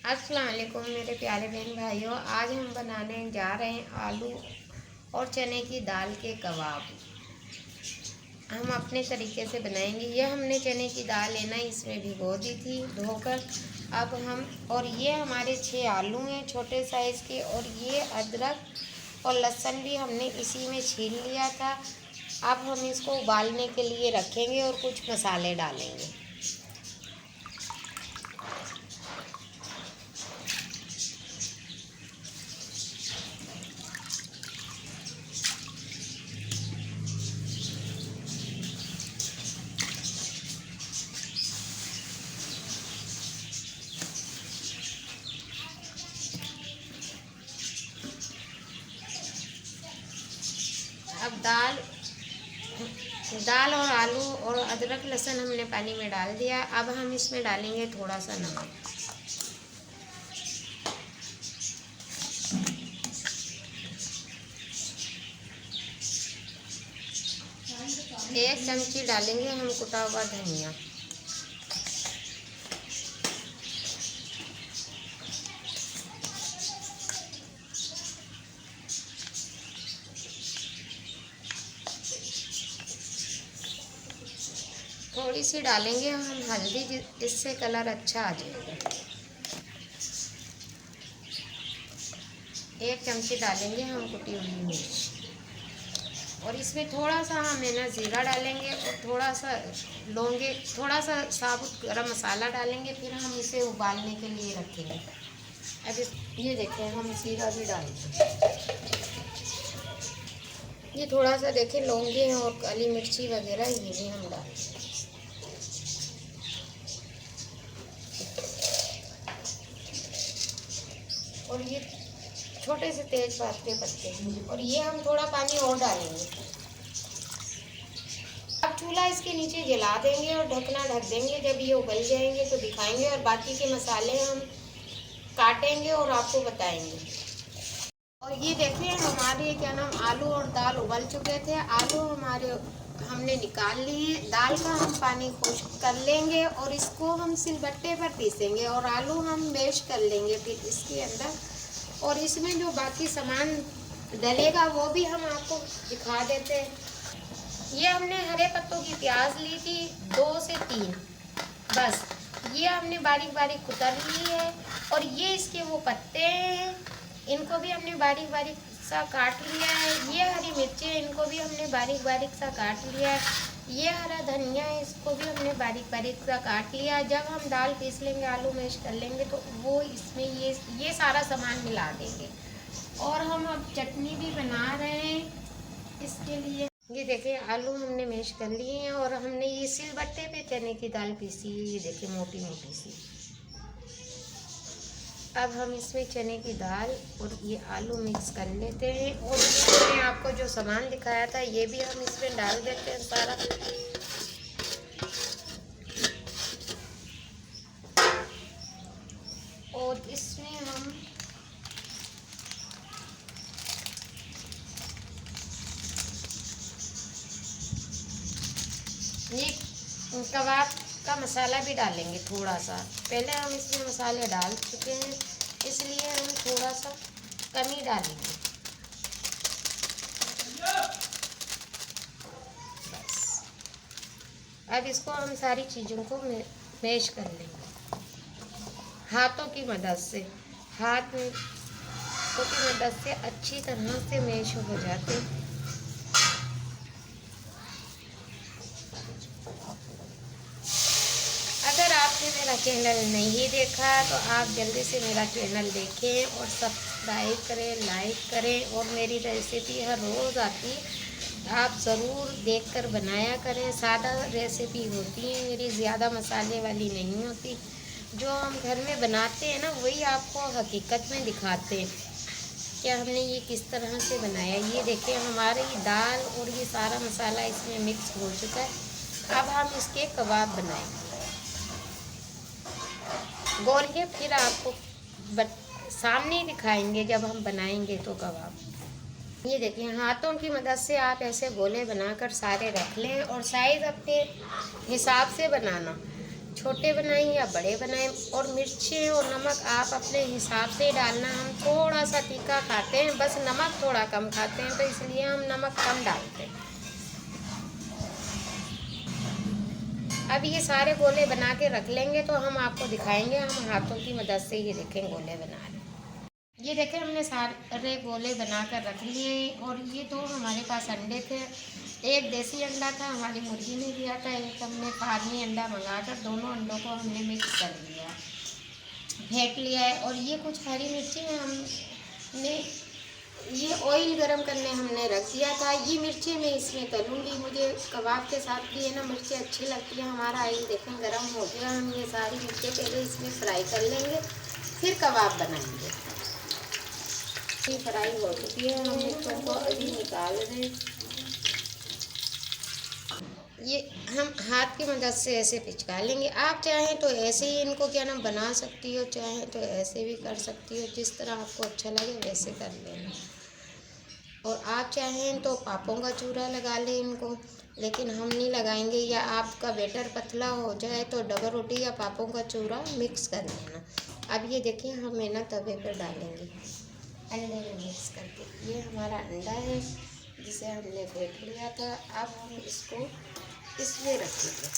अस्सलाम वालेकुम मेरे प्यारे बहन भाइयों। आज हम बनाने जा रहे हैं आलू और चने की दाल के कबाब। हम अपने तरीके से बनाएंगे। ये हमने चने की दाल लेना इसमें भिगो दी थी धोकर। अब हम और ये हमारे 6 आलू हैं छोटे साइज़ के, और ये अदरक और लहसुन भी हमने इसी में छील लिया था। अब हम इसको उबालने के लिए रखेंगे और कुछ मसाले डालेंगे। अब दाल और आलू और अदरक लहसुन हमने पानी में डाल दिया। अब हम इसमें डालेंगे थोड़ा सा नमक। एक चमची डालेंगे हम कुटा हुआ धनिया। थोड़ी सी डालेंगे हम हल्दी, इससे कलर अच्छा आ जाएगा। एक चमची डालेंगे हम कुटी हुई मिर्च, और इसमें थोड़ा सा हम जीरा डालेंगे और थोड़ा सा लौंगे, थोड़ा सा साबुत गरम मसाला डालेंगे। फिर हम इसे उबालने के लिए रखेंगे। अब ये देखें, हम जीरा भी डालेंगे। ये थोड़ा सा देखें लौंगे हैं और काली मिर्ची वगैरह, ये भी हम डालेंगे। और ये छोटे से तेज पात के पत्ते, और ये हम थोड़ा पानी और डालेंगे। अब चूल्हा इसके नीचे जला देंगे और ढकना ढक देंगे। जब ये उबल जाएंगे तो दिखाएंगे, और बाकी के मसाले हम काटेंगे और आपको बताएंगे। और ये देखिए हमारे आलू और दाल उबल चुके थे। आलू हमारे हमने निकाल लिए। दाल का हम पानी खुश्क कर लेंगे और इसको हम सिलबट्टे पर पीसेंगे, और आलू हम मैश कर लेंगे फिर इसके अंदर। और इसमें जो बाकी सामान डलेगा वो भी हम आपको दिखा देते हैं। ये हमने हरे पत्तों की प्याज ली थी 2 से 3, बस। ये हमने बारीक बारीक कुतर ली है। और ये इसके वो पत्ते हैं, इनको भी हमने बारीक बारीक सा काट लिया है। ये हरी मिर्ची है, इनको भी हमने बारीक बारीक सा काट लिया है। ये हरा धनिया है, इसको भी हमने बारीक बारीक सा काट लिया। जब हम दाल पीस लेंगे, आलू मैश कर लेंगे, तो वो इसमें ये सारा सामान मिला देंगे। और हम अब चटनी भी बना रहे हैं इसके लिए। ये देखिए आलू हमने मैश कर लिए हैं, और हमने ये सिलबट्टे पे चने की दाल पीसी है। ये देखिए मोटी मोटी सी। अब हम इसमें चने की दाल और ये आलू मिक्स कर लेते हैं। और ये मैंने आपको जो सामान दिखाया था ये भी हम इसमें डाल देते हैं सारा। और इसमें हम ये कबाब का मसाला भी डालेंगे थोड़ा सा। पहले हम इसमें मसाले डाल चुके हैं, इसलिए हम थोड़ा सा कम ही डालेंगे। बस अब इसको हम सारी चीज़ों को मैश कर लेंगे हाथों की मदद से। हाथों की मदद से अच्छी तरह से मैश हो जाते। अगर आपने मेरा चैनल नहीं देखा तो आप जल्दी से मेरा चैनल देखें और सब्सक्राइब करें, लाइक करें। और मेरी रेसिपी हर रोज़ आती है, आप ज़रूर देखकर बनाया करें। सादा रेसिपी होती है मेरी, ज़्यादा मसाले वाली नहीं होती। जो हम घर में बनाते हैं ना, वही आपको हकीकत में दिखाते हैं कि हमने ये किस तरह से बनाया। ये देखिए हमारी दाल और ये सारा मसाला इसमें मिक्स हो चुका है। अब हम इसके कबाब बनाएंगे गोल के, फिर आपको सामने दिखाएंगे जब हम बनाएंगे तो कबाब। ये देखिए हाथों की मदद से आप ऐसे गोले बनाकर सारे रख लें, और साइज़ अपने हिसाब से बनाना। छोटे बनाएं या बड़े बनाएं। और मिर्चें और नमक आप अपने हिसाब से डालना। हम थोड़ा सा तीखा खाते हैं, बस नमक थोड़ा कम खाते हैं, तो इसलिए हम नमक कम डालते हैं। अब ये सारे गोले बना के रख लेंगे तो हम आपको दिखाएंगे। हम हाथों की मदद से ही देखें गोले बना रहे। ये देखें हमने सारे गोले बना कर रख लिए। और ये दो हमारे पास अंडे थे, एक देसी अंडा था हमारी मुर्गी ने दिया था, एक हमने फार्मी अंडा मंगाकर दोनों अंडों को हमने मिक्स कर लिया, फेंट लिया है। और ये कुछ हरी मिर्ची हमने ये ऑयल गरम करने हमने रख दिया था। ये मिर्ची मैं इसमें तलूँगी, मुझे कबाब के साथ भी है ना मिर्ची अच्छी लगती है। हमारा ऑयल देखें गरम हो गया। हम ये सारी मिर्ची पहले इसमें फ्राई कर लेंगे, फिर कबाब बनाएंगे। ये फ्राई हो चुकी है, हम इसको अभी निकाल रहे। ये हम हाथ की मदद से ऐसे पिचका लेंगे। आप चाहें तो ऐसे ही इनको क्या नाम बना सकती हो, चाहें तो ऐसे भी कर सकती हो, जिस तरह आपको अच्छा लगे वैसे कर लेना। और आप चाहें तो पापों का चूरा लगा लें इनको, लेकिन हम नहीं लगाएंगे। या आपका बैटर पतला हो जाए तो डबल रोटी या पापों का चूरा मिक्स कर लेना। अब ये देखिए हम है ना तवे पर डालेंगे अंडे में मिक्स करके। ये हमारा अंडा है जिसे हमने फेंट लिया था। अब हम इसको इसमें रखेंगे।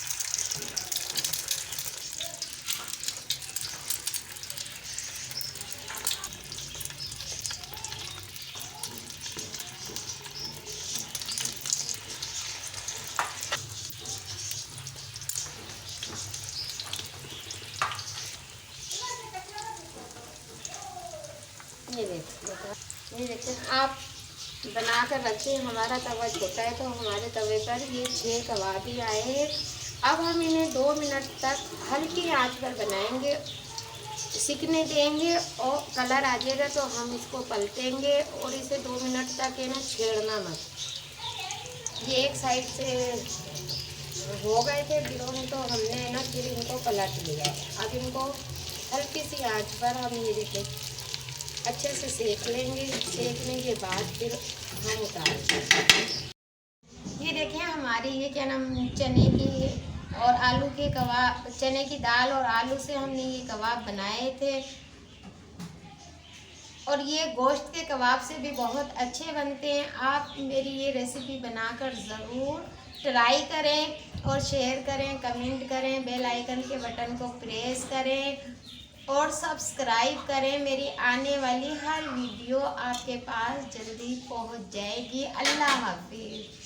ये देखिए आप बना कर रखिए। हमारा तवा छोटा है तो हमारे तवे पर ये 6 कबाब ही आए हैं। अब हम इन्हें 2 मिनट तक हल्की आंच पर बनाएंगे, सिकने देंगे। और कलर आ जाएगा तो हम इसको पलटेंगे और इसे 2 मिनट तक है ना छेड़ना मत। ये एक साइड से हो गए थे गिरोने तो हमने है ना फिर इनको पलट लिया। अब इनको हल्की सी आंच पर हम ये देखें अच्छे से सेक लेंगे। सेकने के बाद फिर हम उतार देंगे। ये देखें हमारी ये क्या नाम चने की और आलू के कबाब, चने की दाल और आलू से हमने ये कबाब बनाए थे। और ये गोश्त के कबाब से भी बहुत अच्छे बनते हैं। आप मेरी ये रेसिपी बनाकर ज़रूर ट्राई करें और शेयर करें, कमेंट करें, बेल आइकन के बटन को प्रेस करें और सब्सक्राइब करें। मेरी आने वाली हर वीडियो आपके पास जल्दी पहुंच जाएगी। अल्लाह हाफिज़।